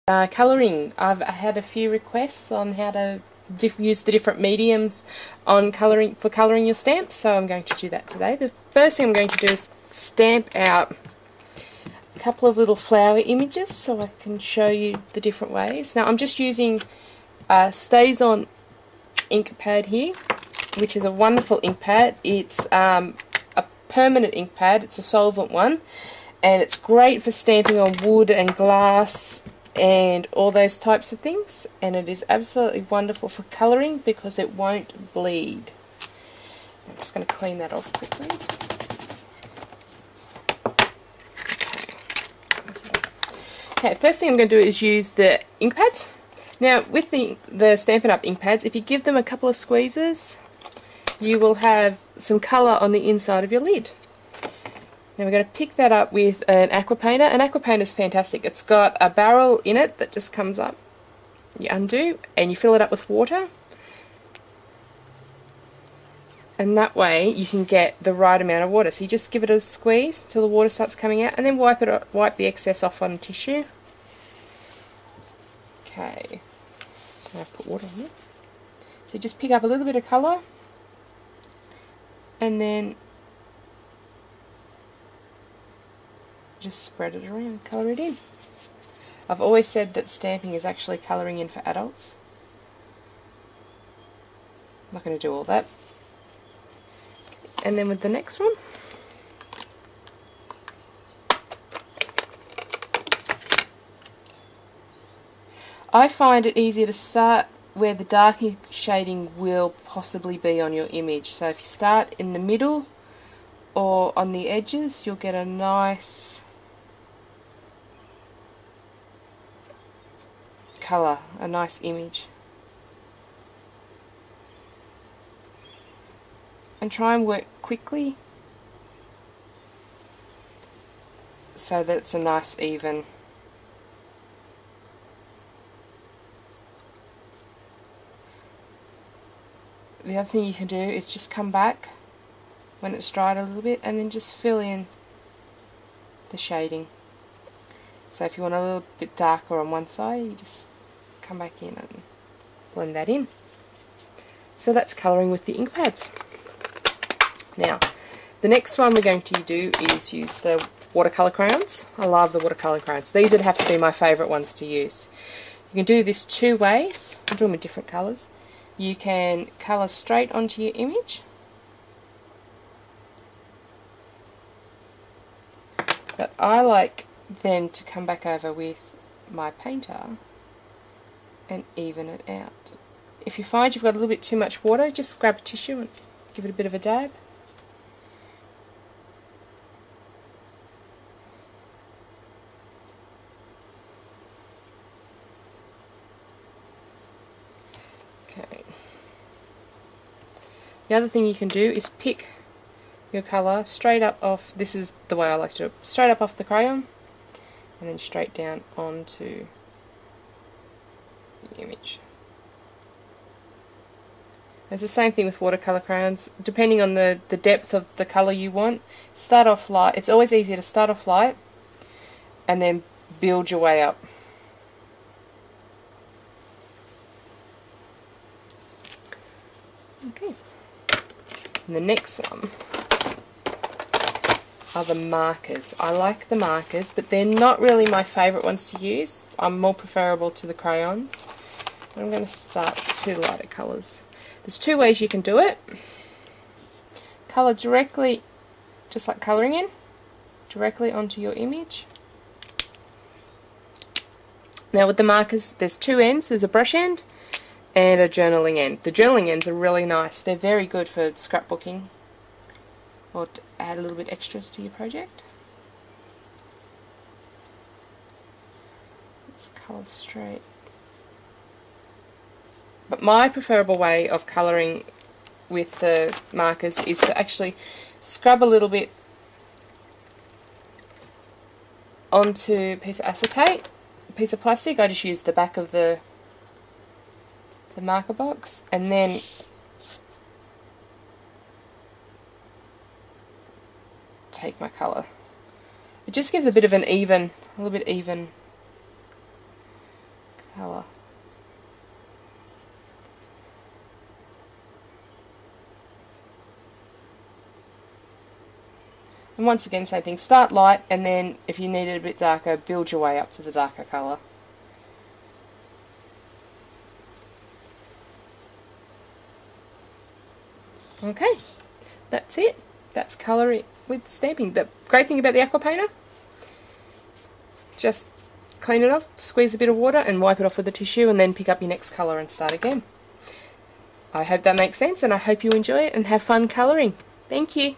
Colouring. I've had a few requests on how to use the different mediums on colouring for colouring your stamps, so I'm going to do that today. The first thing I'm going to do is stamp out a couple of little flower images so I can show you the different ways. Now I'm just using Stays On ink pad here, which is a wonderful ink pad. It's a permanent ink pad, it's a solvent one, and it's great for stamping on wood and glass and all those types of things, and it is absolutely wonderful for colouring because it won't bleed. I'm just going to clean that off quickly. Okay, first thing I'm going to do is use the ink pads. Now with the Stampin' Up! Ink pads, if you give them a couple of squeezes, you will have some colour on the inside of your lid. Now we're going to pick that up with an aqua painter. An aqua painter is fantastic. It's got a barrel in it that just comes up. You undo and you fill it up with water. And that way you can get the right amount of water. So you just give it a squeeze till the water starts coming out, and then wipe the excess off on tissue. Okay. Now I've put water on it. So you just pick up a little bit of colour and then just spread it around, colour it in. I've always said that stamping is actually colouring in for adults. I'm not going to do all that. And then with the next one, I find it easier to start where the darker shading will possibly be on your image. So if you start in the middle or on the edges, you'll get a nice colour, a nice image. And try and work quickly so that it's a nice even The other thing you can do is just come back when it's dried a little bit and then just fill in the shading. So if you want a little bit darker on one side, you just come back in and blend that in. So that's colouring with the ink pads. Now, the next one we're going to do is use the watercolour crayons. I love the watercolour crayons. These would have to be my favourite ones to use. You can do this two ways. I'm doing with different colours. You can colour straight onto your image, but I like then to come back over with my painter and even it out. If you find you've got a little bit too much water, just grab a tissue and give it a bit of a dab. Okay. The other thing you can do is pick your colour straight up off, this is the way I like to do it, straight up off the crayon and then straight down onto the image. It's the same thing with watercolour crayons, depending on the depth of the colour you want. Start off light. It's always easier to start off light and then build your way up. Okay. And the next one are the markers. I like the markers, but they're not really my favourite ones to use. I'm more preferable to the crayons. I'm going to start with two lighter colours. There's two ways you can do it. Colour directly, just like colouring in, directly onto your image. Now with the markers, there's two ends. There's a brush end and a journaling end. The journaling ends are really nice. They're very good for scrapbooking or to add a little bit extras to your project. Just colour straight. But my preferable way of colouring with the markers is to actually scrub a little bit onto a piece of acetate, a piece of plastic. I just use the back of the marker box, and then take my colour. It just gives a bit of an even, a little bit even colour. And once again, same thing, start light, and then if you need it a bit darker, build your way up to the darker colour. Okay, that's it. That's colouring with stamping. The great thing about the aqua painter, just clean it off, squeeze a bit of water and wipe it off with a tissue, and then pick up your next colour and start again. I hope that makes sense, and I hope you enjoy it and have fun colouring. Thank you.